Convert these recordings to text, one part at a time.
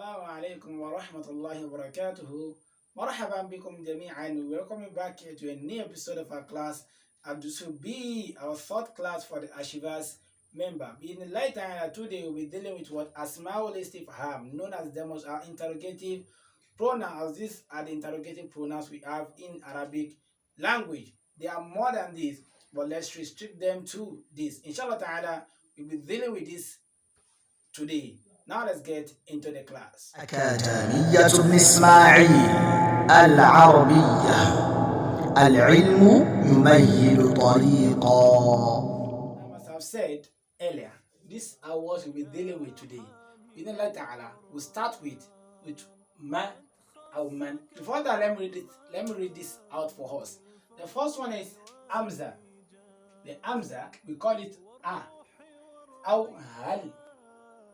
Assalamu alaikum wa rahmatullahi wa barakatuhu. Marhaban bikum jami'an. Welcome you back here to a new episode of our class. And this will be our third class for the Ashivas member. In the light time, today we'll be dealing with what Asmaul Istifham, known as demos are interrogative pronouns. These are the interrogative pronouns we have in Arabic language. They are more than this, but let's restrict them to this. Inshallah ta'ala, we'll be dealing with this today. Now let's get into the class. أكاديمية ابن إسماعيل العربية العلم يميل طريقا. As I've said earlier, these are what we'll be dealing with today. In Allah Ta'ala, we'll start with ma or man. Before that, let me read this out for us. The first one is Amza. The Amza, we call it A. Aw hal.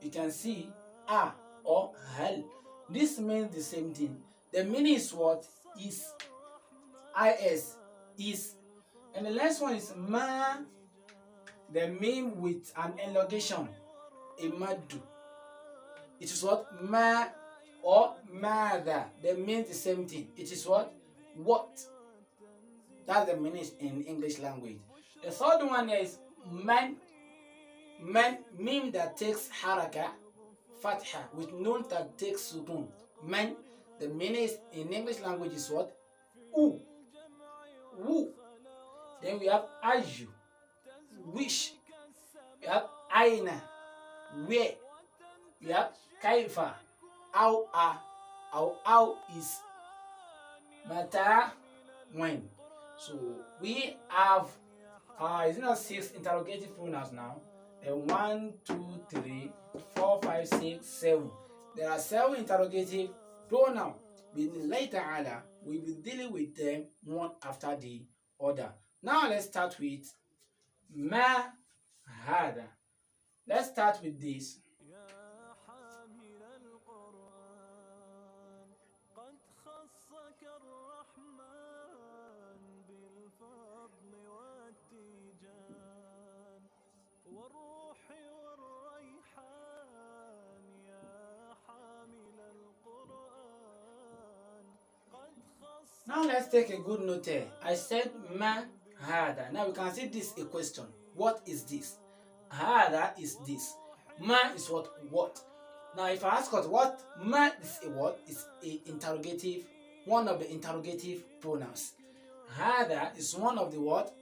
You can see A or hal. This means the same thing. The meaning is what? Is. Is. And the last one is ma. The mean with an elongation. A madu. It is what? Ma or mother. They mean the same thing. It is what? What. That's the meaning in English language. The third one is man. Man, meme that takes haraka, fatha, with nun that takes sukun. Man, the meaning is, in English language is what? Who. Then we have aju, wish. We have aina, where. We have kaifa, how is mata, when. So we have, is it not 6 interrogative pronouns now? 1, 2, 3, 4, 5, 6, 7. There are 7 interrogative pronouns. Later, we'll be dealing with them one after the other. Now let's start with ma hada. Let's start with this. Now let's take a good note here. I said ma hada. Now we can see this a question. What is this? Hada is this. Ma is what? Now if I ask what ma is a what? Is a interrogative, one of the interrogative pronouns. Hada is one of the what?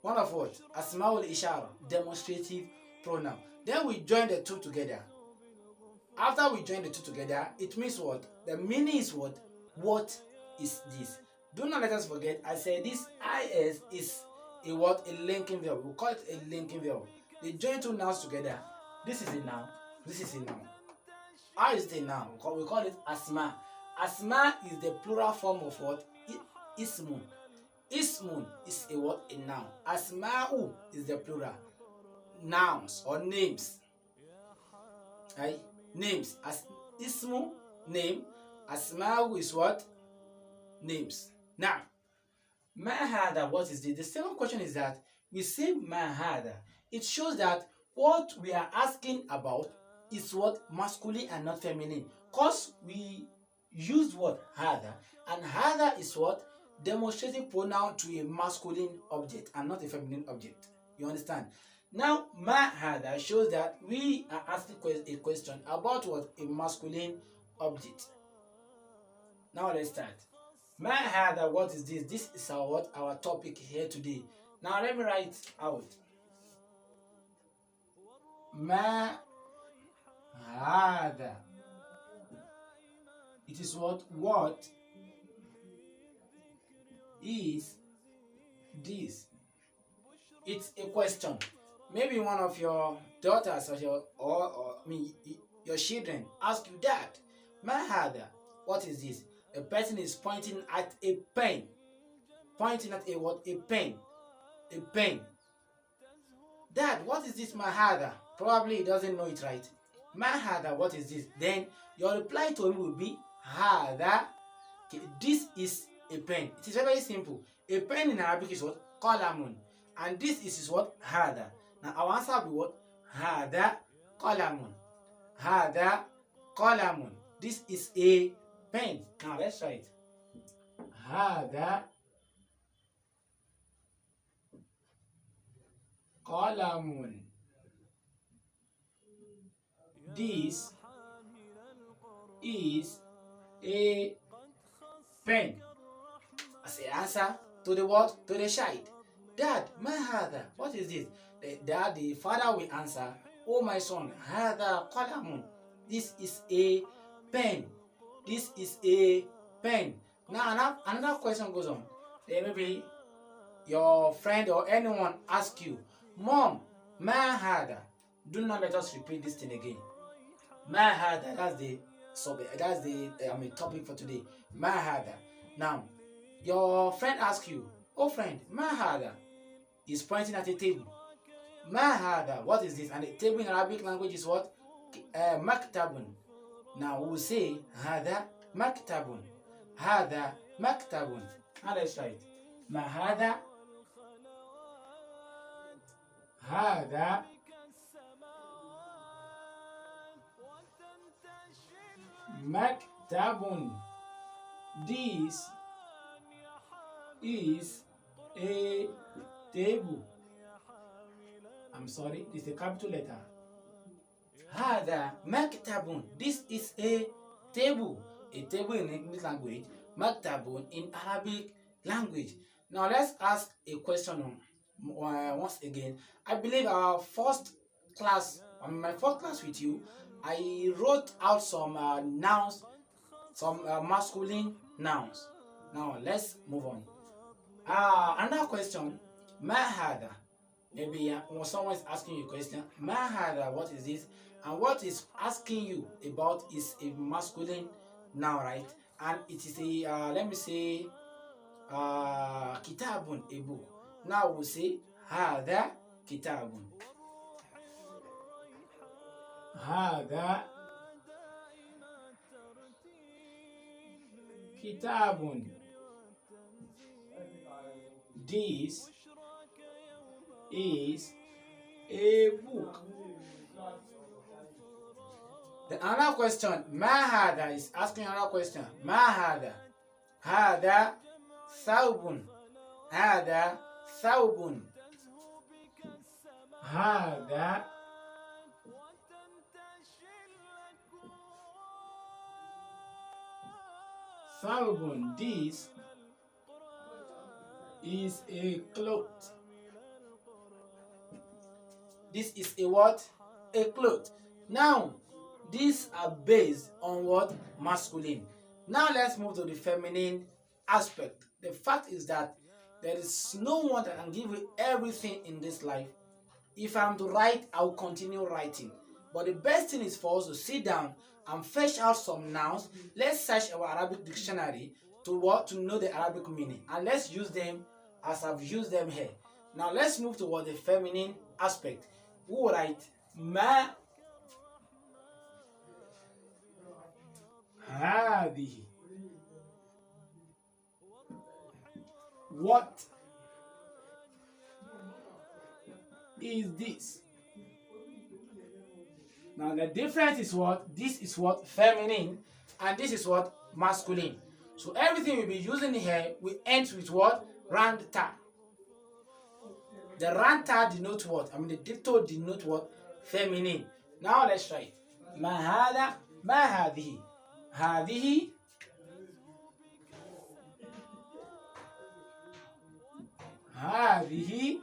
One of what? Asmaul ishara, demonstrative pronoun. Then we join the two together. After we join the two together, it means what? The meaning is what? What is this? Do not let us forget, I said this is a what? A linking verb. We call it a linking verb. They join two nouns together. This is a noun. This is a noun. How is it a noun? We call it asma. Asma is the plural form of what? Ismun. Ismun is a what? A noun. Asma'u is the plural. Nouns or names. Right? Names. As ismu, name. Asma'u is what? Names. Now, mahada, what is this? The second question is that we say mahada. It shows that what we are asking about is what? Masculine and not feminine. Because we use what? Hada. And hada is what? Demonstrative pronoun to a masculine object and not a feminine object. You understand? Now, mahada shows that we are asking a question about what? A masculine object. Now let's start. Mahada, what is this? This is our topic here today. Now let me write out. Mahada. It is what? What is this? It's a question. Maybe one of your daughters or your children ask you that. Mahada, what is this? A person is pointing at a pen. Pointing at a what? A pen. A pen. Dad, what is this mahada? Probably he doesn't know it right. Mahada, what is this? Then your reply to him will be hada. Okay, this is a pen. It is very simple. A pen in Arabic is what? Qalamun. And this is what? Hada. Now our answer will be what? Hada qalamun. Hada qalamun. This is a pen. Now let's try it. هذا قلم. This is a pen. As an answer to the what? To the child. Dad, ma hada. What is this? The father will answer, oh my son, hada qalamun. This is a pen. This is a pen. Now another question goes on. Maybe your friend or anyone ask you, Mom, ma hada. Do not let us repeat this thing again. Ma hada. That's the topic for today. Ma hada. Now, your friend asks you, oh friend, ma hada. Is pointing at a table. Ma hada. What is this? And the table in Arabic language is what? Maktabun. Now we will say hada maktabun. Hada maktabun. Now let's try it. Ma hada. Hada maktabun. This is a table. I'm sorry, this is a capital letter. Hada maktabun. This is a table. A table in English language, maktabun in Arabic language. Now let's ask a question once again. I believe our first class, my first class with you, I wrote out some nouns, some masculine nouns. Now let's move on. Another question, ma hada. Maybe when someone is asking you a question, ma hada, what is this? And what is asking you about is a masculine noun, right? And it is a, let me say, kitabun, a book. Now we'll say, hada kitabun. Hada kitabun. This is a book. The another question, ma hada, is asking another question. Ma hada. Hada thawbun. Hada thawbun. Hada thawbun. This is a cloth. This is a what? A cloth. Now, these are based on what? Masculine. Now let's move to the feminine aspect. The fact is that there is no one that can give you everything in this life. If I'm to write, I will continue writing. But the best thing is for us to sit down and fetch out some nouns. Let's search our Arabic dictionary to what? To know the Arabic meaning. And let's use them as I've used them here. Now let's move to what? The feminine aspect. We will write ma hadihi. What is this? Now the difference is what? This is what? Feminine, and this is what? Masculine. So everything we'll be using here, we end with what? Round ta. The round ta denotes what? The dicto denotes what? Feminine. Now let's try it. Ma hada, ma hadihi. Hadihi. Hadihi.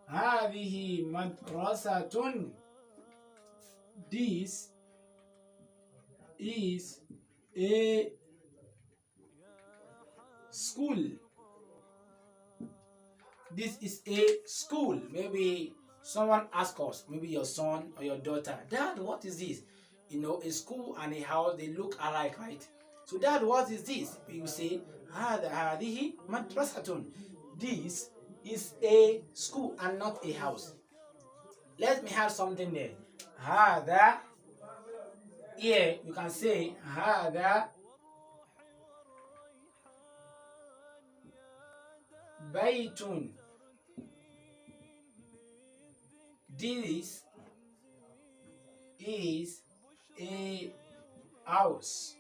هذه مدرسة. This is a school. This is a school. Maybe someone asks us, maybe your son or your daughter, Dad, what is this? A school and a house, they look alike, right? So, Dad, what is this? You say, هذه مدرسة. This is a school and not a house. Let me have something there. هذا. Here you can say هذا Baytun. This is a house.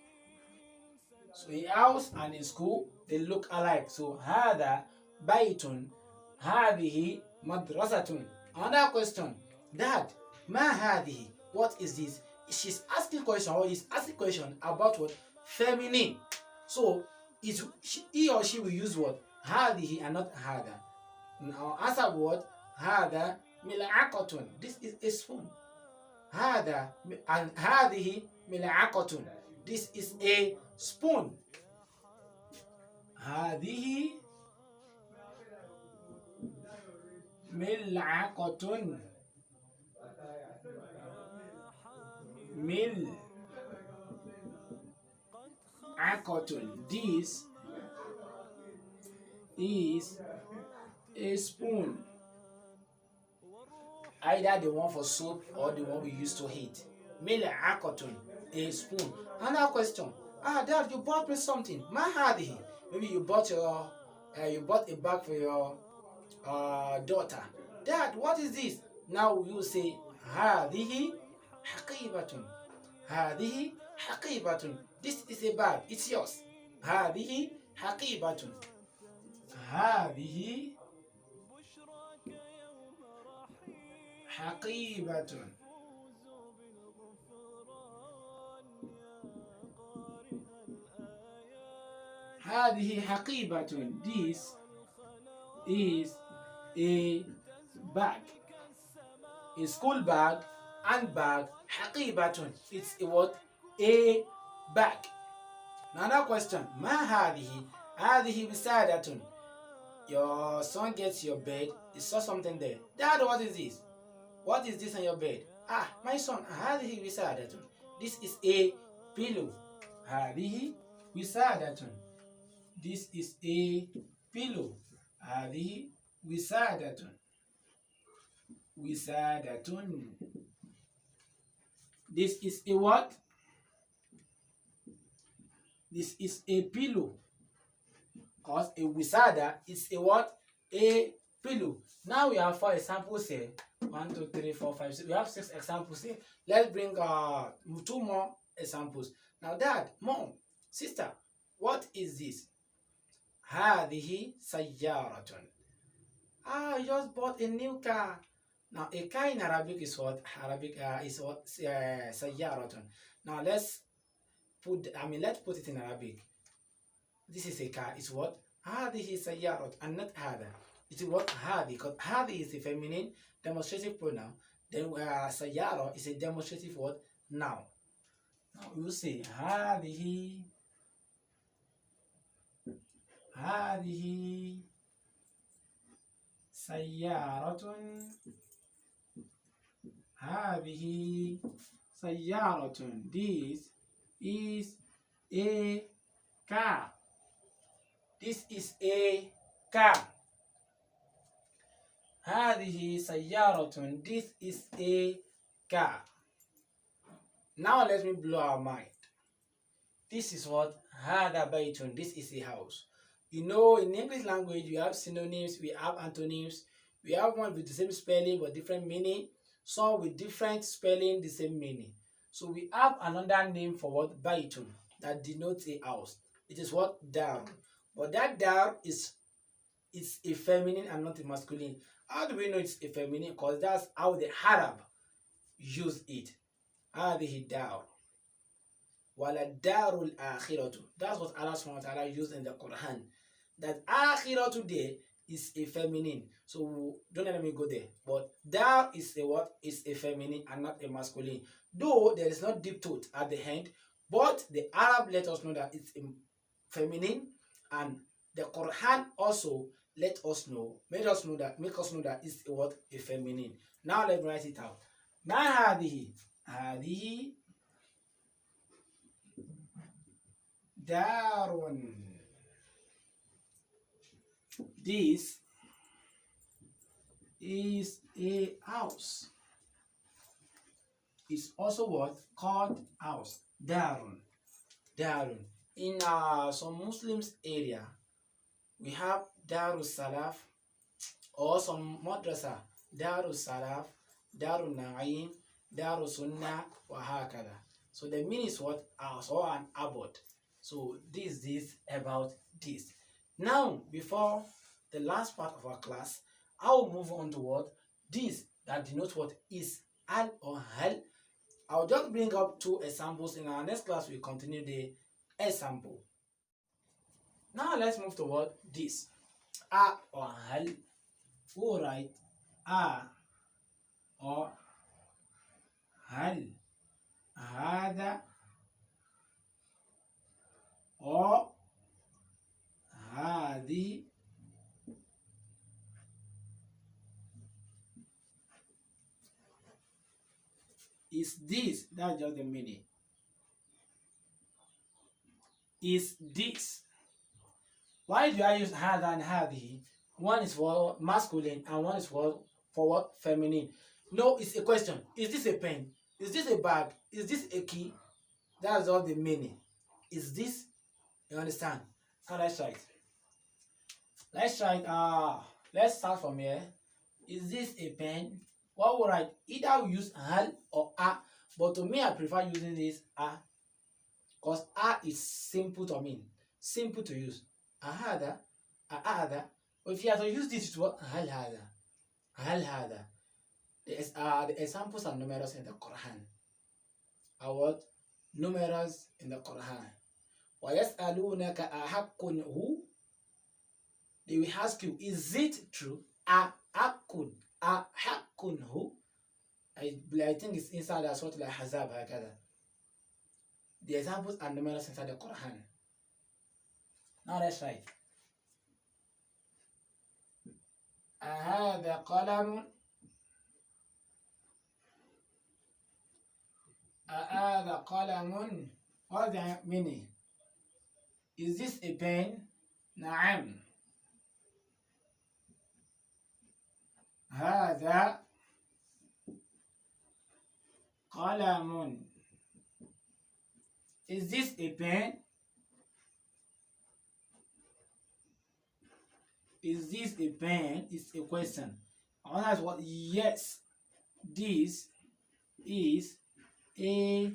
So a house and a school, they look alike. So هذا بيت, هذه مدرسة. Another question. Dad, ما هذه? What is this? She's asking question, or he's asking question about what? Feminine. So he or she will use what? هذه and not هذا. Now answer what? هذا ملعقة. This is a spoon. هذا and هذه ملعقة. This is a spoon. هذه ملعقة. ملعقة. This is a spoon. Either the one for soup or the one we use to eat. ملعقة, a spoon. Another question. Dad, you bought me something. ما هذه? Maybe you bought a bag for your daughter. Dad, what is this? Now you say هذه حقيبة. هذه حقيبة. This is a bag. It's yours. هذه حقيبة. هذه حقيبة. هذه حقيبة. This is a bag. A school bag, handbag, حقيبة. It's a what? A bag. Another question. ما هذه? هذه وسادة. Your son gets your bed. He saw something there. Dad, what is this? What is this on your bed? My son, هذه وسادة. This is a pillow. هذه وسادة. This is a pillow. هذه وسادة. وسادة. This is a what? This is a pillow. Because a wisada is a what? A pillow. Now we have 4 examples here. 1, 2, 3, 4, 5, 6. We have 6 examples here. Let's bring 2 more examples. Now, Dad, Mom, Sister, what is this? هذه سيارة. I just bought a new car. Now, a car in Arabic is what? Is what? سيارة. Now, let's put it in Arabic. This is a car. It's what? هذه سيارة and not هذا. It's what? هذه. Because هذه is a feminine demonstrative pronoun. Then سيارة is a demonstrative what? Noun. Now you say هذه سيارة. هذه سيارة. This is a car. This is a car. هذه سيارة. This is a car. Now let me blow our mind. This is what? هذا بيت. This is a house. You know, in English language, we have synonyms, we have antonyms, we have one with the same spelling but different meaning, some with different spelling, the same meaning. So we have another name for what? Baitun, that denotes a house. It is what? Dar. But that dar is a feminine and not a masculine. How do we know it's a feminine? Because that's how the Arab use it. هذه الدار. وَلَلدَّارُ الْآخِرَةُ. That's what Allah subhanahu wa ta'ala used in the Quran. That akhirah today is a feminine. So don't let me go there. But dar is a what? Is a feminine and not a masculine. Though there is not deep thought at the end, but the Arab let us know that it's a feminine, and the Quran also make us know that it's a what? A feminine. Now let's write it out. ما هذه؟ هذه دار. This is a house. It's also what? Called house. Darun. Darun. In some Muslims area, we have Darus Salaf, or some madrasa, Darus Salaf, Darul Na'im, Darus Sunnah, wa hakada. So the meaning is what? Or an abode. So this is about this. Now, before the last part of our class, I will move on to what? This that denotes what is al or hal. I'll just bring up two examples. In our next class, we'll continue the example. Now let's move to what? This. A or hal. Who write a or hal. هذا or هذه. Is this? That's just the meaning. Is this? Why do I use هذا and هذه? One is for masculine and one is for what? Feminine. No, it's a question. Is this a pen? Is this a bag? Is this a key? That's all the meaning. Is this? You understand? Now let's try it. Let's try it. Let's start from here. Is this a pen? What would I either we use hal or a, but to me I prefer using this a, because a is simple to mean, simple to use. Ahada, ahada. But if you have to use this, it's what? Hal hada, hal hada. The examples are numerous in the Quran. Are what? Numerous in the Quran. وَيَسْأَلُونَكَ أَحَقٌّ هُ. They will ask you, is it true? أَحَقٌّ هُ. I think it's inside the Surah Al-Ahzab. The examples are numerous inside the Quran. Now let's try it. أَهَذَا قَلَمٌ. أَهَذَا قَلَمٌ. What's the meaning? Is this a pen? نعم. هذا قلم. Is this a pen? Is this a pen? It's a question. Answer is what? Yes, this is a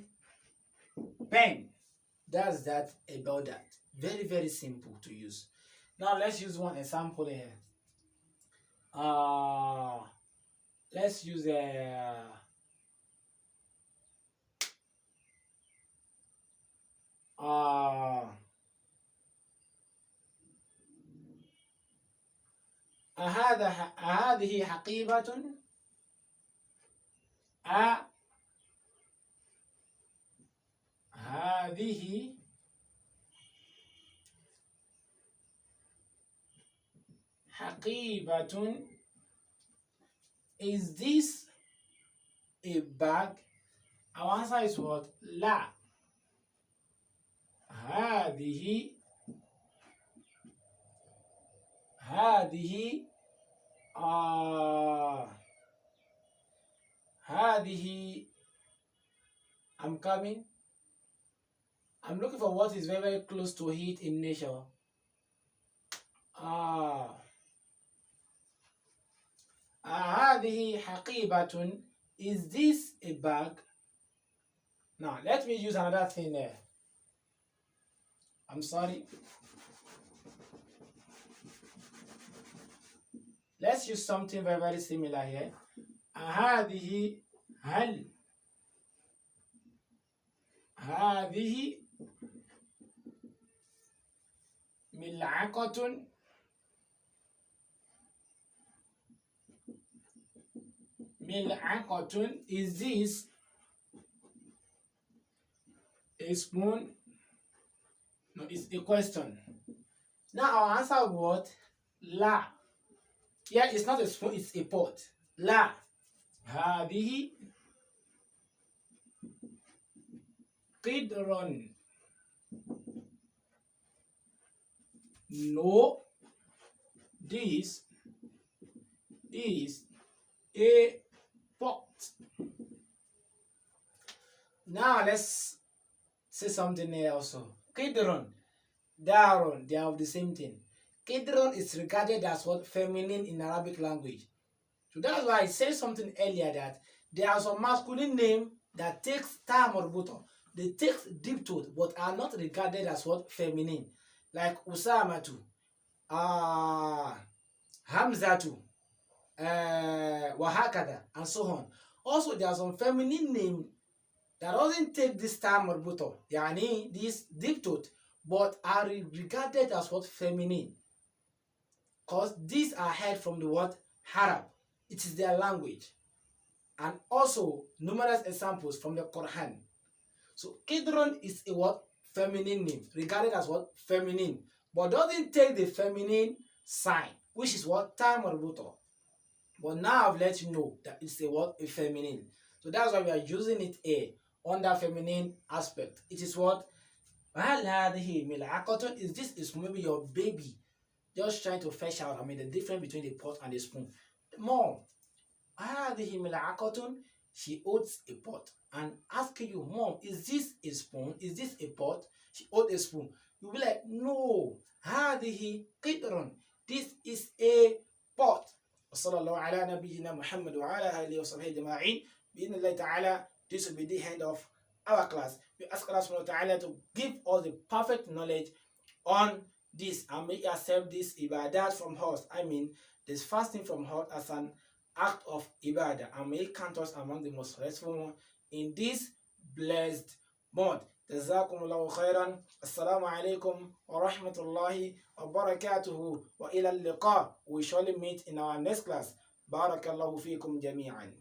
pen. That's that about that. Very, very simple to use. Now let's use one example here. Let's use هذه حقيبة. هذه حقيبة. Is this a bag? Our answer is what? لا. هذه هذه I'm coming. I'm looking for what is very, very close to it in nature. هذه حقيبة. Is this a bag? Now let me use another thing there. I'm sorry. Let's use something very, very similar here. هذه هل. هذه ملعقة. ملعقة. Is this a spoon? No, it's a question. Now our answer what? La. Yeah, it's not a spoon, it's a pot. La. هذه قدر. No, this is a pot. Now let's say something here also. Qidrun, darun, they have the same thing. Kidron is regarded as what? Feminine in Arabic language. So that's why I said something earlier that there are some masculine name that takes ta marbuta. They take deep tooth but are not regarded as what? Feminine. Like Usamatu, Hamzatu, Wahakada, and so on. Also, there are some feminine name that doesn't take this ta marbuta, yani this deep tooth, but are regarded as what? Feminine. Because these are heard from the word Arab. It is their language. And also numerous examples from the Quran. So Kidron is a what? Feminine name, regarded as what? Feminine, but doesn't take the feminine sign, which is what? Ta marbuta. But now I've let you know that it's a what? A feminine. So that's why we are using it here under feminine aspect. It is what? Is this is maybe your baby just trying to fetch out, the difference between the pot and the spoon. Mom, she holds a pot and asking you, Mom, is this a spoon? Is this a pot? She holds a spoon. You'll be like, no, this is a pot. وصلى الله على نبينا محمد وعلى آله وصحبه أجمعين. بإذن الله تعالى, this will be the end of our class. We ask Allah subhanahu wa ta'ala to give us the perfect knowledge on this and may accept this ibadat from us. This fasting from us as an act of ibadah, and may count us among the most restful ones in this blessed month. Jazakumullahu khairan. Assalamu alaikum wa rahmatullahi wa barakatuhu wa ila al-liqa. We shall meet in our next class. Barakallahu fikum jami'an.